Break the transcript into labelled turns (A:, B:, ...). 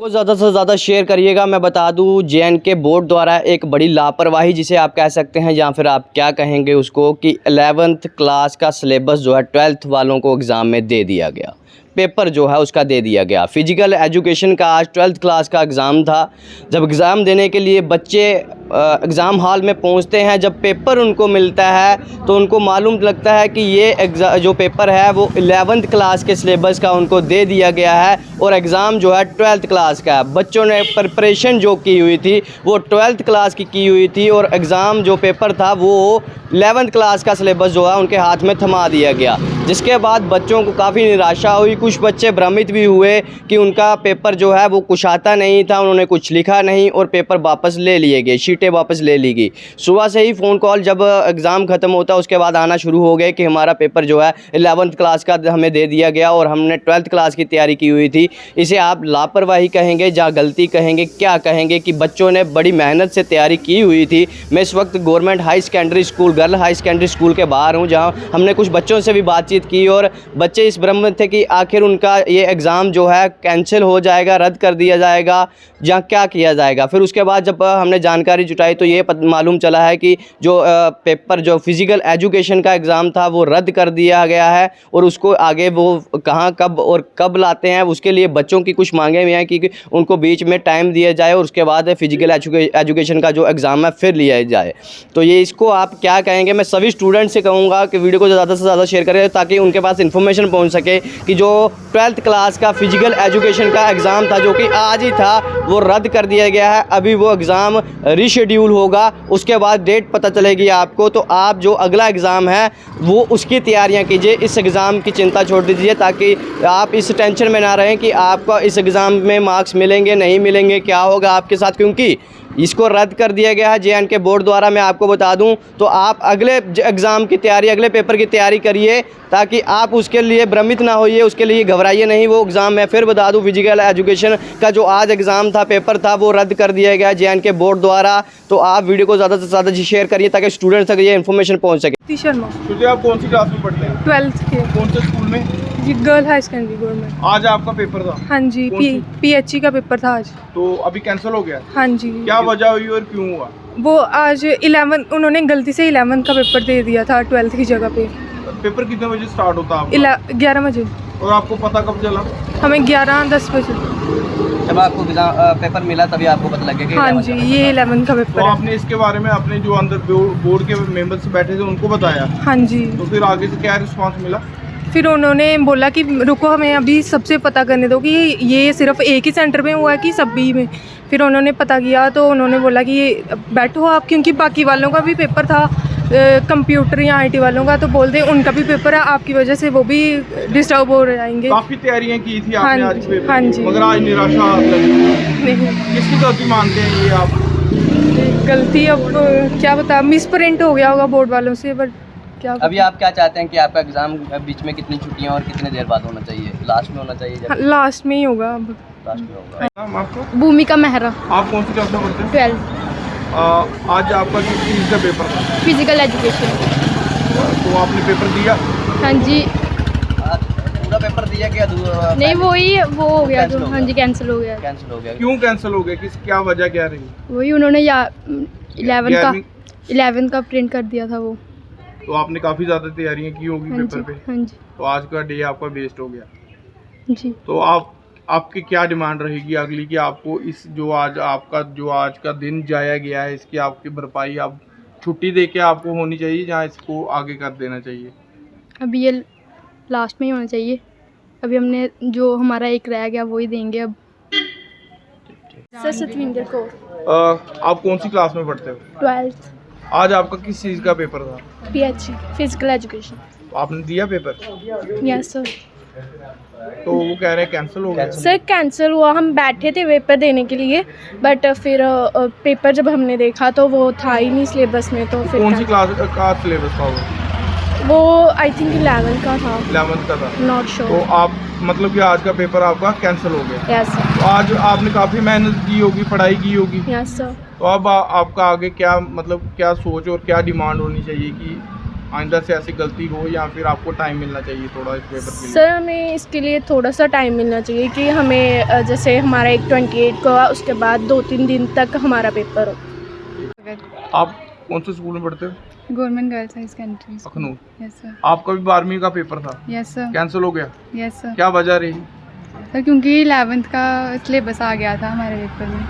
A: को ज़्यादा से ज़्यादा शेयर करिएगा। मैं बता दूं JNK बोर्ड द्वारा एक बड़ी लापरवाही जिसे आप कह सकते हैं या फिर आप क्या कहेंगे उसको कि 11th क्लास का सिलेबस जो है 12th वालों को एग्ज़ाम में दे दिया गया। पेपर जो है उसका दे दिया गया। फ़िज़िकल एजुकेशन का आज 12th क्लास का एग्ज़ाम था। जब एग्ज़ाम देने के लिए बच्चे एग्ज़ाम हॉल में पहुंचते हैं, जब पेपर उनको मिलता है तो उनको मालूम लगता है कि ये जो पेपर है वो 11th क्लास के सिलेबस का उनको दे दिया गया है और एग्ज़ाम जो है 12th क्लास का है। बच्चों ने प्रिपरेशन जो की हुई थी वो 12th क्लास की हुई थी और एग्ज़ाम जो पेपर था वो 11th क्लास का सिलेबस जो है उनके हाथ में थमा दिया गया, जिसके बाद बच्चों को काफ़ी निराशा हुई। कुछ बच्चे भ्रमित भी हुए कि उनका पेपर जो है वो कुछ आता नहीं था, उन्होंने कुछ लिखा नहीं और पेपर वापस ले लिए गए, शीटें वापस ले ली गई। सुबह से ही फ़ोन कॉल जब एग्ज़ाम ख़त्म होता उसके बाद आना शुरू हो गए कि हमारा पेपर जो है 11th क्लास का हमें दे दिया गया और हमने 12th क्लास की तैयारी की हुई थी। इसे आप लापरवाही कहेंगे या गलती कहेंगे, क्या कहेंगे कि बच्चों ने बड़ी मेहनत से तैयारी की हुई थी। मैं इस वक्त government high secondary school, girl high secondary school के बाहर हूँ, जहाँ हमने कुछ बच्चों से भी बातचीत की और बच्चे इस भ्रम में थे कि आखिर उनका ये एग्ज़ाम जो है कैंसिल हो जाएगा, रद्द कर दिया जाएगा या क्या किया जाएगा। फिर उसके बाद जब हमने जानकारी जुटाई तो ये मालूम चला है कि जो पेपर जो फ़िज़िकल एजुकेशन का एग्ज़ाम था वो रद्द कर दिया गया है और उसको आगे वो कहाँ कब और कब लाते हैं उसके लिए बच्चों की कुछ मांगे हुई हैं कि उनको बीच में टाइम दिया जाए और उसके बाद फ़िज़िकल एजुकेशन का जो एग्ज़ाम है फिर लिया जाए। तो ये इसको आप क्या कहेंगे? मैं सभी स्टूडेंट से कहूँगा कि वीडियो को ज़्यादा से ज़्यादा शेयर करें ताकि उनके पास इन्फॉर्मेशन पहुँच सके कि जो 12th क्लास का फ़िज़िकल एजुकेशन का एग्ज़ाम था जो कि आज ही था वो रद्द कर दिया गया है। अभी वो एग्ज़ाम रीशेड्यूल होगा, उसके बाद डेट पता चलेगी आपको। तो आप जो अगला एग्ज़ाम है वो उसकी तैयारियां कीजिए, इस एग्ज़ाम की चिंता छोड़ दीजिए ताकि आप इस टेंशन में ना रहें कि आपको इस एग्ज़ाम में मार्क्स मिलेंगे नहीं मिलेंगे, क्या होगा आपके साथ, क्योंकि इसको रद्द कर दिया गया है JNK बोर्ड द्वारा। मैं आपको बता दूं तो आप अगले एग्ज़ाम की तैयारी, अगले पेपर की तैयारी करिए ताकि आप उसके लिए भ्रमित ना होइए, उसके लिए घबराइए नहीं। वो एग्ज़ाम मैं फिर बता दूं फ़िज़िकल एजुकेशन का जो आज एग्ज़ाम था, पेपर था, वो रद्द कर दिया गया JNK बोर्ड द्वारा। तो आप वीडियो को ज़्यादा से ज़्यादा शेयर करिए ताकि स्टूडेंट्स तक ये इन्फॉर्मेशन पहुँच सके।
B: शर्मा।
C: तो आप कौन सी क्लास में पढ़ते हैं?
B: 12th के।
C: कौन से स्कूल में?
B: जी गर्ल हाई सेकेंडरी गवर्नमेंट।
C: आज आपका पेपर था?
B: हाँ जी, PHE का पेपर था आज।
C: तो अभी कैंसिल हो गया?
B: हाँ जी।
C: क्या वजह हुई और क्यों हुआ?
B: वो आज 11 उन्होंने गलती से 11th का पेपर दे दिया था 12th की जगह पे।
C: पेपर कितने बजे स्टार्ट होता है?
B: 11 बजे।
C: और आपको पता कब चला?
B: हमें 11-10 बजे।
A: जब आपको पेपर मिला तभी आपको पता लग गया कि
B: हाँ जी, ये 11th का
C: तो
B: पेपर है।
C: आपने इसके बारे में अपने जो अंदर बोर्ड के मेंबर्स बैठे थे उनको बताया?
B: हाँ जी।
C: तो फिर आगे से क्या रिस्पांस मिला?
B: फिर उन्होंने बोला कि रुको, हमें अभी सबसे पता करने दो कि ये सिर्फ एक ही सेंटर में हुआ है कि सभी में। फिर उन्होंने पता किया तो उन्होंने बोला कि बैठो आप, क्योंकि बाकी वालों का भी पेपर था, कंप्यूटर या IT वालों का, तो बोलते उनका भी पेपर है, आपकी वजह से वो भी डिस्टर्ब हो जाएंगे।
C: काफी तैयारियां की थी आपने आज पेपर?
B: हाँ जी।
C: मगर आज निराशा लगी?
B: नहीं,
C: किसकी गलती मानते हैं ये आप?
B: गलती अब क्या बता, मिसप्रिंट हो गया होगा बोर्ड वालों से, बट क्या
A: अभी आप क्या चाहते हैं कि आपका एग्ज़ाम बीच में कितनी छुट्टियां और कितने देर बाद होना चाहिए? लास्ट में होना चाहिए?
B: लास्ट में ही होगा अब।
A: लास्ट में होगा।
C: नाम आपको?
D: भूमिका मेहरा।
C: आप कौन सी क्लास में पढ़ते हैं?
D: 12th
C: आज आपका किस चीज़ का पेपर था?
D: Physical education.
C: तो आपने पेपर दिया?
D: हाँ जी।
A: आज पूरा पेपर दिया क्या?
D: नहीं, वो हो गया
A: कैंसिल
D: जो,
A: हो
D: हाँ जी
A: गया।
D: कैंसिल हो गया।
A: कैंसिल हो गया।
C: क्यों कैंसिल हो गया? क्या वजह क्या रही?
D: वही उन्होंने 11th का प्रिंट कर दिया था वो।
C: तो आपने काफ़ी ज़्यादा तैयारियां की होगी
D: हाँ
C: पेपर
D: जी,
C: पे?
D: हाँ जी,
C: तो आज का डे आपका वेस्ट हो गया।
D: जी।
C: तो आपकी क्या डिमांड रहेगी अगली कि आपको इस जो आज का दिन जाया गया है इसकी आपकी भरपाई आप छुट्टी दे के आपको होनी चाहिए या इसको आगे कर देना चाहिए?
D: अभी ये लास्ट में ही होना चाहिए। अभी हमने जो हमारा एक रह गया वही देंगे अब। सर सतविंदर कौर।
C: आप कौन सी क्लास में पढ़ते हो?
D: 12th
C: आज आपका किस चीज़ का पेपर था?
D: PHE physical education.
C: तो आपने दिया पेपर?
D: Yes sir.
C: तो वो कह रहे हैं कैंसिल हो गया।
D: सर कैंसिल हुआ, हम बैठे थे पेपर देने के लिए, बट फिर पेपर जब हमने देखा तो वो था ही नहीं सिलेबस में। तो फिर
C: कौन सी क्लास का सिलेबस था
D: वो आई थिंक 11 का था।
C: 11th का था?
D: Not sure.
C: तो आप मतलब कि आज का पेपर आपका कैंसिल हो गया?
D: Yes sir.
C: तो आज आपने काफ़ी मेहनत की होगी, पढ़ाई की होगी।
D: Yes sir.
C: तो अब आपका आगे क्या मतलब क्या सोच और क्या डिमांड होनी चाहिए कि आइंदा से ऐसी गलती हो, या फिर आपको टाइम मिलना चाहिए थोड़ा इस पेपर के लिए?
E: सर हमें इसके लिए थोड़ा सा टाइम मिलना चाहिए कि हमें जैसे हमारा एक 28 को उसके बाद 2-3 दिन तक हमारा पेपर हो।
C: आप कौन से स्कूल में पढ़ते हो?
B: Government girls high secondary
C: Akhnoor.
B: Yes sir.
C: आपका भी 12वीं का पेपर था,
B: यस सर।
C: कैंसिल हो गया,
B: यस सर।
C: क्या वजह रही?
B: सर क्योंकि 11th का सिलेबस आ गया था हमारे पेपर में।